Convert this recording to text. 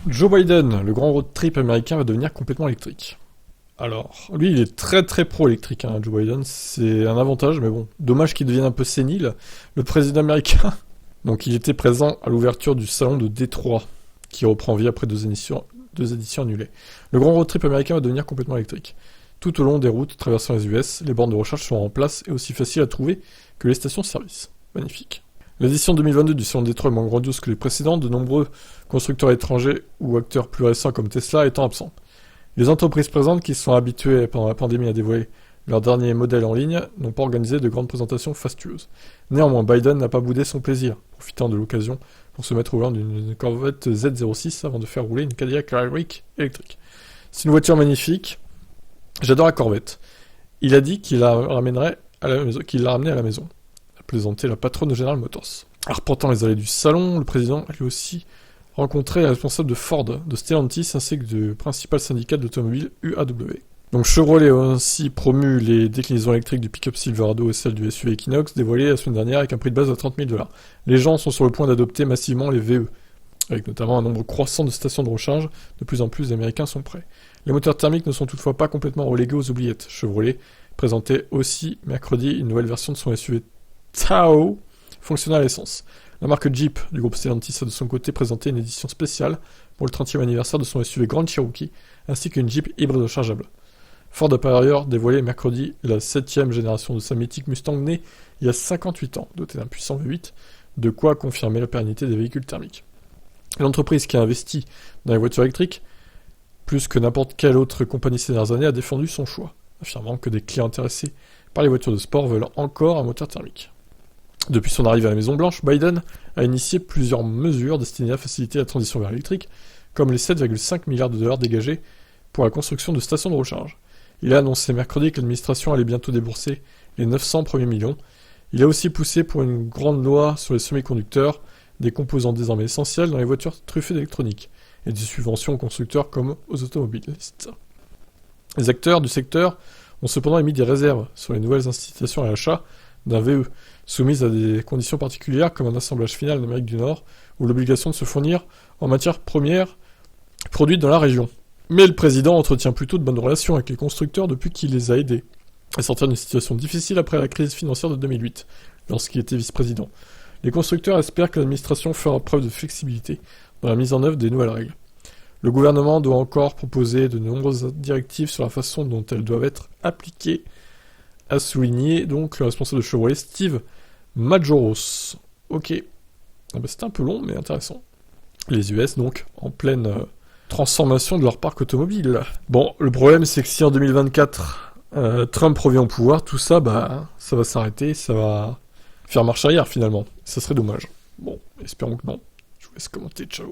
Joe Biden, le grand road trip américain, va devenir complètement électrique. Alors, lui, il est très très pro-électrique, hein, Joe Biden. C'est un avantage, mais bon, dommage qu'il devienne un peu sénile, le président américain. Donc, il était présent à l'ouverture du salon de Détroit, qui reprend vie après deux éditions annulées. Le grand road trip américain va devenir complètement électrique. Tout au long des routes traversant les US, les bornes de recharge seront en place et aussi faciles à trouver que les stations-service. Magnifique. L'édition 2022 du salon de Détroit est moins grandiose que les précédentes, de nombreux constructeurs étrangers ou acteurs plus récents comme Tesla étant absents. Les entreprises présentes qui se sont habituées pendant la pandémie à dévoiler leurs derniers modèles en ligne n'ont pas organisé de grandes présentations fastueuses. Néanmoins, Biden n'a pas boudé son plaisir, profitant de l'occasion pour se mettre au volant d'une Corvette Z06 avant de faire rouler une Cadillac Lyriq électrique. C'est une voiture magnifique. J'adore la Corvette. Il a dit qu'il la ramènerait à la maison, qu'il l'a ramenée à la maison, a plaisanté la patronne de General Motors. Arpentant les allées du salon, le président a lui aussi rencontré les responsables de Ford, de Stellantis ainsi que du principal syndicat d'automobile UAW. Donc Chevrolet a ainsi promu les déclinaisons électriques du pick-up Silverado et celle du SUV Equinox, dévoilées la semaine dernière avec un prix de base de $30 000. Les gens sont sur le point d'adopter massivement les VE, avec notamment un nombre croissant de stations de recharge. De plus en plus d'Américains sont prêts. Les moteurs thermiques ne sont toutefois pas complètement relégués aux oubliettes. Chevrolet présentait aussi mercredi une nouvelle version de son SUV Tahoe fonctionnant à l'essence. La marque Jeep du groupe Stellantis a de son côté présenté une édition spéciale pour le 30e anniversaire de son SUV Grand Cherokee, ainsi qu'une Jeep hybride rechargeable. Ford a par ailleurs dévoilé mercredi la 7e génération de sa mythique Mustang née il y a 58 ans, dotée d'un puissant V8, de quoi confirmer la pérennité des véhicules thermiques. L'entreprise qui a investi dans les voitures électriques, plus que n'importe quelle autre compagnie ces dernières années, a défendu son choix, affirmant que des clients intéressés par les voitures de sport veulent encore un moteur thermique. Depuis son arrivée à la Maison-Blanche, Biden a initié plusieurs mesures destinées à faciliter la transition vers l'électrique, comme les 7,5 milliards de dollars dégagés pour la construction de stations de recharge. Il a annoncé mercredi que l'administration allait bientôt débourser les 900 premiers millions. Il a aussi poussé pour une grande loi sur les semi-conducteurs, des composants désormais essentiels dans les voitures truffées d'électronique, et des subventions aux constructeurs comme aux automobilistes. Les acteurs du secteur ont cependant émis des réserves sur les nouvelles incitations à l'achat d'un VE, soumises à des conditions particulières comme un assemblage final en Amérique du Nord, ou l'obligation de se fournir en matières premières produites dans la région. Mais le président entretient plutôt de bonnes relations avec les constructeurs depuis qu'il les a aidés à sortir d'une situation difficile après la crise financière de 2008, lorsqu'il était vice-président. Les constructeurs espèrent que l'administration fera preuve de flexibilité dans la mise en œuvre des nouvelles règles. Le gouvernement doit encore proposer de nombreuses directives sur la façon dont elles doivent être appliquées, a souligné donc le responsable de Chevrolet, Steve Majoros. Ok. C'était un peu long, mais intéressant. Les US, donc, en pleine transformation de leur parc automobile. Bon, le problème, c'est que si en 2024, Trump revient au pouvoir, tout ça, ça va s'arrêter, ça va faire marche arrière, finalement. Ça serait dommage. Bon, espérons que non. Je vous laisse commenter, ciao.